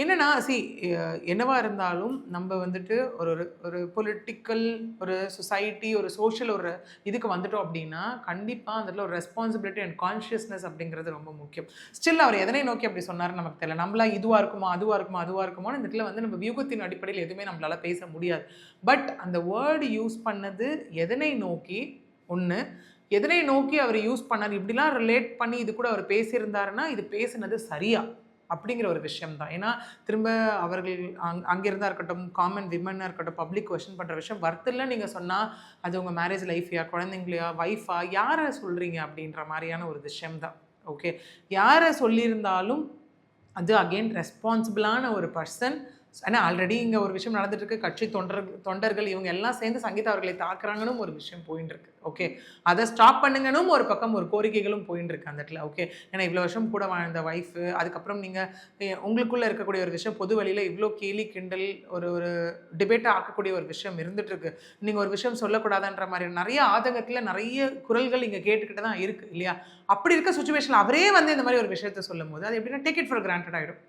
என்னன்னா என்னவா இருந்தாலும் நம்ம வந்துட்டு ஒரு ஒரு பொலிட்டிக்கல், ஒரு சொசைட்டி, ஒரு சோஷியல் ஒரு இதுக்கு வந்துட்டோம் அப்படின்னா, கண்டிப்பாக அந்த இடத்துல ஒரு ரெஸ்பான்சிபிலிட்டி அண்ட் கான்ஷியஸ்னஸ் அப்படிங்கிறது ரொம்ப முக்கியம். ஸ்டில் அவர் எதனை நோக்கி அப்படி சொன்னாருன்னு நமக்கு தெரியல. நம்மளா இதுவாக இருக்குமா, அதுவாக இருக்குமா, அதுவாக இருக்குமான்னு இந்த இடத்துல வந்து நம்ம வியூகத்தின் அடிப்படையில் எதுவுமே நம்மளால பேச முடியாது. பட் அந்த வேர்டு யூஸ் பண்ணது எதனை நோக்கி, ஒன்று எதனை நோக்கி அவர் யூஸ் பண்ணார், இப்படிலாம் ரிலேட் பண்ணி இது கூட அவர் பேசியிருந்தாருன்னா, இது பேசுனது சரியா அப்படிங்கிற ஒரு விஷயம் தான். ஏன்னா திரும்ப அவர்கள் அங்கிருந்தா இருக்கட்டும், காமன் விமனாக இருக்கட்டும், பப்ளிக் கொஸ்டின் பண்ணுற விஷயம் வர்த்தில் நீங்கள் சொன்னால் அது உங்கள் மேரேஜ் லைஃப்யா, குழந்தைங்களையா, ஒய்ஃபா, யாரை சொல்கிறீங்க அப்படின்ற மாதிரியான ஒரு விஷயம் தான். ஓகே, யாரை சொல்லியிருந்தாலும் அது அகெயின் ரெஸ்பான்சிபிளான ஒரு பர்சன். ஏன்னா ஆல்ரெடி இங்கே ஒரு விஷயம் நடந்துட்டுருக்கு, கட்சி தொண்டர்கள் இவங்க எல்லாம் சேர்ந்து சங்கீதா அவர்களை தாக்குறாங்கன்னு ஒரு விஷயம் போயின்னு இருக்கு. ஓகே, அதை ஸ்டாப் பண்ணுங்கன்னு ஒரு பக்கம் ஒரு கோரிக்கைகளும் போயின்னு இருக்கு அந்த இடத்துல. ஓகே, ஏன்னா இவ்வளோ வருஷம் கூட வாழ்ந்த ஒய்ஃபு, அதுக்கப்புறம் நீங்கள் உங்களுக்குள்ளே இருக்கக்கூடிய ஒரு விஷயம் பொது வழியில் இவ்வளோ கேலி கிண்டல் ஒரு ஒரு டிபேட்டாக ஆக்கக்கூடிய ஒரு விஷயம் இருந்துகிட்ருக்கு. நீங்கள் ஒரு விஷயம் சொல்லக்கூடாதுன்ற மாதிரி நிறைய ஆதங்கத்தில் நிறைய குரல்கள் இங்கே கேட்டுக்கிட்டு தான் இருக்குது இல்லையா? அப்படி இருக்க சுச்சுவேஷனில் அவரே வந்து இந்த மாதிரி ஒரு விஷயத்த சொல்லும் போது அது எப்படின்னா டேக் இட் ஃபார் கிராண்டட் ஆகிடும்.